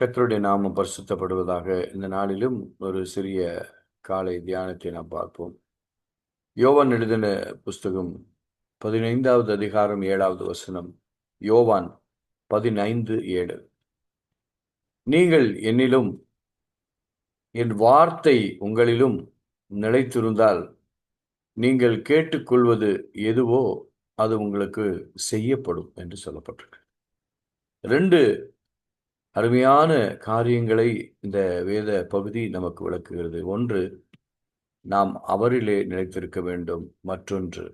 கர்த்தருடைய நாமம் பரிசுத்தப்படுவதாக. இந்த நாளிலும் ஒரு சிறிய காலை தியானத்தை நாம் பார்ப்போம். யோவான் எழுதின புஸ்தகம் 15வது அதிகாரம் 7வது வசனம். யோவான் 15:7. நீங்கள் என்னிலும் என் வார்த்தை உங்களிலும் நிலைத்திருந்தால் நீங்கள் கேட்டுக்கொள்வது எதுவோ அது உங்களுக்கு செய்யப்படும் என்று சொல்லப்பட்டிருக்கு. 2 அருமையான காரியங்களை இந்த வேத பகுதி நமக்கு விளக்குகிறது. ஒன்று, நாம் அவரிலே நிலைத்திருக்க வேண்டும். மற்றொன்று,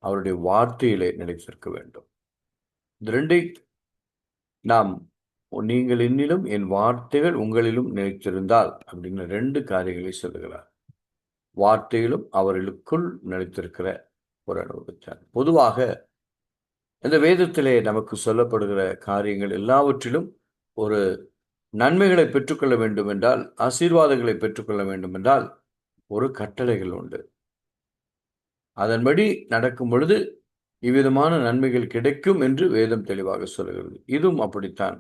அவருடைய வார்த்தையிலே நிலைத்திருக்க வேண்டும். இந்த 2ஐ நாம் நீங்கள் என்னிலும் என் வார்த்தைகள் உங்களிலும் நிலைத்திருந்தால் அப்படின்னு 2 காரியங்களை சொல்லுகிறார். வார்த்தையிலும் அவர்களுக்குள் நிலைத்திருக்கிற ஒரு அனுபவத்தார். பொதுவாக இந்த வேதத்திலே நமக்கு சொல்லப்படுகிற காரியங்கள் எல்லாவற்றிலும் ஒரு நன்மைகளை பெற்றுக்கொள்ள வேண்டும் என்றால், ஆசீர்வாதங்களை பெற்றுக்கொள்ள வேண்டும் என்றால் ஒரு கட்டளைகள் உண்டு. அதன்படி நடக்கும் பொழுது இவ்விதமான நன்மைகள் கிடைக்கும் என்று வேதம் தெளிவாக சொல்கிறது. இதுவும் அப்படித்தான்.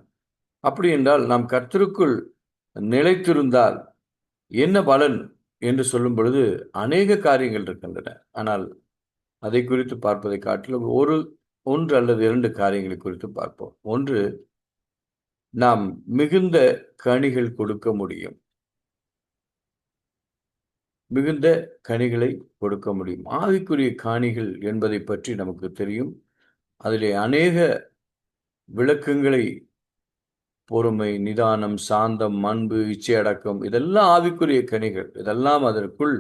அப்படி என்றால் நாம் கர்த்தருக்குள் நிலைத்திருந்தால் என்ன பலன் என்று சொல்லும் பொழுது அநேக காரியங்கள் இருக்கின்றன. ஆனால் அதை குறித்து பார்ப்பதை காட்டிலும் ஒன்று அல்லது 2 காரியங்களை குறித்து பார்ப்போம். ஒன்று, நாம் மிகுந்த கனிகள் கொடுக்க முடியும். மிகுந்த கனிகளை கொடுக்க முடியும். ஆவிக்குரிய கனிகள் என்பதை பற்றி நமக்கு தெரியும். அதிலே அநேக விளக்கங்களை, பொறுமை, நிதானம், சாந்தம், அன்பு, இச்சையடக்கம், இதெல்லாம் ஆவிக்குரிய கனிகள். இதெல்லாம் அதற்குள்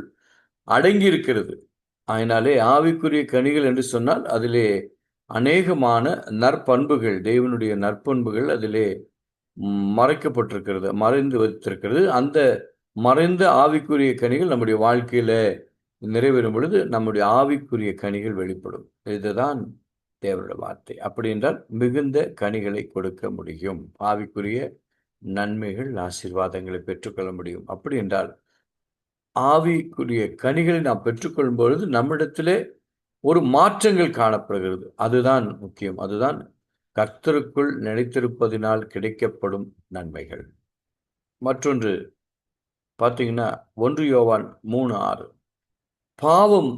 அடங்கி இருக்கிறது. அதனாலே ஆவிக்குரிய கனிகள் என்று சொன்னால் அதிலே அநேகமான நற்பண்புகள், தேவனுடைய நற்பண்புகள் அதிலே மறைக்கப்பட்டிருக்கிறது, மறைந்து வைத்திருக்கிறது. அந்த மறைந்த ஆவிக்குரிய கனிகள் நம்முடைய வாழ்க்கையில நிறைவேறும் பொழுது நம்முடைய ஆவிக்குரிய கனிகள் வெளிப்படும். இதுதான் தேவனுடைய வார்த்தை. அப்படி என்றால் மிகுந்த கனிகளை கொடுக்க முடியும். ஆவிக்குரிய நன்மைகள், ஆசீர்வாதங்களை பெற்றுக்கொள்ள முடியும். அப்படி என்றால் ஆவிக்குரிய கனிகளை நாம் பெற்றுக்கொள்ளும் பொழுது நம்மிடத்திலே ஒரு மாற்றங்கள் காணப்படுகிறது. அதுதான் முக்கியம். அதுதான் கர்த்தருக்குள் நிலைத்திருப்பதினால் கிடைக்கப்படும் நன்மைகள். மற்றொன்று பார்த்தீங்கன்னா 1 யோவான் 3:6. பாவம்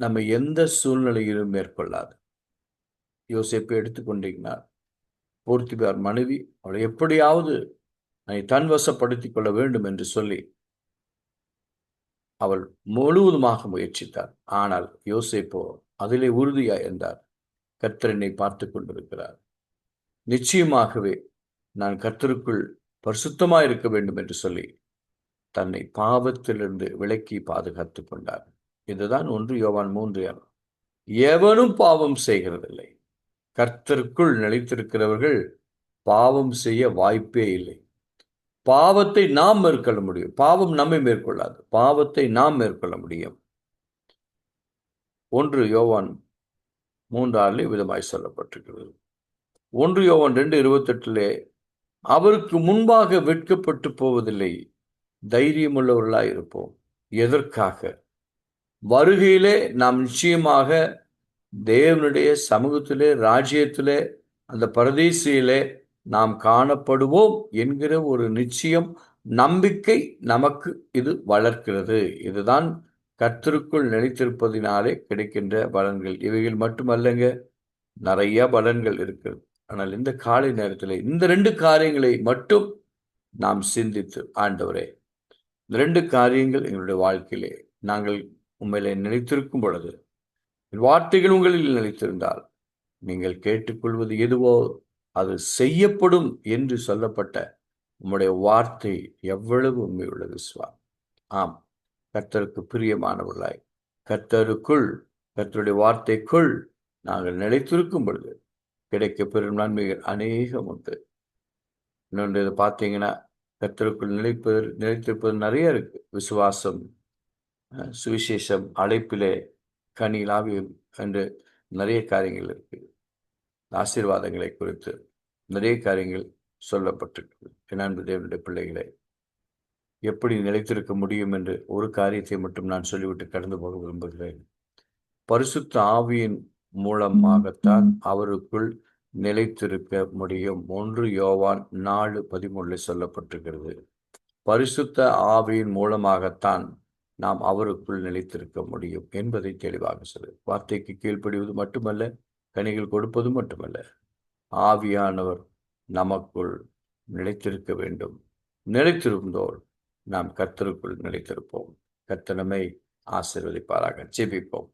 நம்ம எந்த சூழ்நிலையிலும் மேற்கொள்ளாது. யோசேப்பை எடுத்துக்கொண்டீங்கன்னா, போர்த்திபார் மனைவி அவளை எப்படியாவது தன் வசப்படுத்திக் கொள்ள வேண்டும் என்று சொல்லி அவள் முழுவதுமாக முயற்சித்தார். ஆனால் யோசேப்போ அதிலே உறுதியாய் இருந்தார். கர்த்தர் என்னை பார்த்து கொண்டிருக்கிறார். நிச்சயமாகவே நான் கர்த்தருக்குள் பரிசுத்தமாய் இருக்க வேண்டும் என்று சொல்லி தன்னை பாவத்திலிருந்து விலக்கி பாதுகாத்துக் கொண்டார். இதுதான் 1 யோவான் 3:6. எவனும் பாவம் செய்கிறதில்லை. கர்த்தருக்குள் நிலைத்திருக்கிறவர்கள் பாவம் செய்ய வாய்ப்பே இல்லை. பாவத்தை நாம் மேற்கொள்ள முடியும். பாவம் நம்மை மேற்கொள்ளாது. பாவத்தை நாம் மேற்கொள்ள முடியும். 1 யோவான் 3:6 விதமாய் சொல்லப்பட்டிருக்கிறது. 1 யோவான் 2:28 அவருக்கு முன்பாக வெட்கப்பட்டு போவதில்லை, தைரியமுள்ளவர்களாய் இருப்போம். எதற்காக? வருகையிலே நாம் நிச்சயமாக தேவனுடைய சமூகத்திலே, ராஜ்யத்திலே, அந்த பரதீசிலே நாம் காணப்படுவோம் என்கிற ஒரு நிச்சயம், நம்பிக்கை நமக்கு இது வளர்க்கிறது. இதுதான் கர்த்தருக்குள் நிலைத்திருப்பதினாலே கிடைக்கின்ற பலன்கள். இவைகள் மட்டுமல்லங்க, நிறைய பலன்கள் இருக்கிறது. ஆனால் இந்த காலை நேரத்தில் இந்த 2 காரியங்களை மட்டும் நாம் சிந்தித்து, ஆண்டவரே, இந்த 2 காரியங்கள் எங்களுடைய வாழ்க்கையிலே நாங்கள் உண்மையிலே நிலைத்திருக்கும் பொழுது, வார்த்தைகள் உங்களில் நிலைத்திருந்தால் நீங்கள் கேட்டுக்கொள்வது எதுவோ அது செய்யப்படும் என்று சொல்லப்பட்ட உம்முடைய வார்த்தை எவ்வளவு உண்மையுள்ளது சுவாமி. ஆம், கர்த்தருக்கு பிரியமானவர்களாய் கர்த்தருக்குள், கர்த்தருடைய வார்த்தைக்குள் நாங்கள் நிலைத்திருக்கும் பொழுது கிடைக்க பெறும் நன்மைகள் அநேகம் உண்டு. இன்னொன்று இதை பார்த்தீங்கன்னா, கர்த்தருக்குள் நிலைத்திருப்பது நிறைய இருக்கு. விசுவாசம், சுவிசேஷம், அழைப்பிலே கனிலாவி என்று நிறைய காரியங்கள் இருக்கு. ஆசீர்வாதங்களை குறித்து நிறைய காரியங்கள் சொல்லப்பட்டிருக்கிறது. அன்பு தேவனுடைய பிள்ளைகளை, எப்படி நிலைத்திருக்க முடியும் என்று ஒரு காரியத்தை மட்டும் நான் சொல்லிவிட்டு கடந்து போக விரும்புகிறேன். பரிசுத்த ஆவியின் மூலமாகத்தான் அவருக்குள் நிலைத்திருக்க முடியும். 1 யோவான் 4:13 சொல்லப்பட்டிருக்கிறது. பரிசுத்த ஆவியின் மூலமாகத்தான் நாம் அவருக்குள் நிலைத்திருக்க முடியும் என்பதை தெளிவாக சொல்லு. வார்த்தைக்கு கீழ்ப்படிவது மட்டுமல்ல, கனிகள் கொடுப்பது மட்டுமல்ல, ஆவியானவர் நமக்குள் நிலைத்திருக்க வேண்டும். நிலைத்திருந்தோர் நாம் கர்த்தருக்குள் நிலைத்திருப்போம். கர்த்தர் நம்மை ஆசீர்வதிப்பாராக. ஜெபிப்போம்.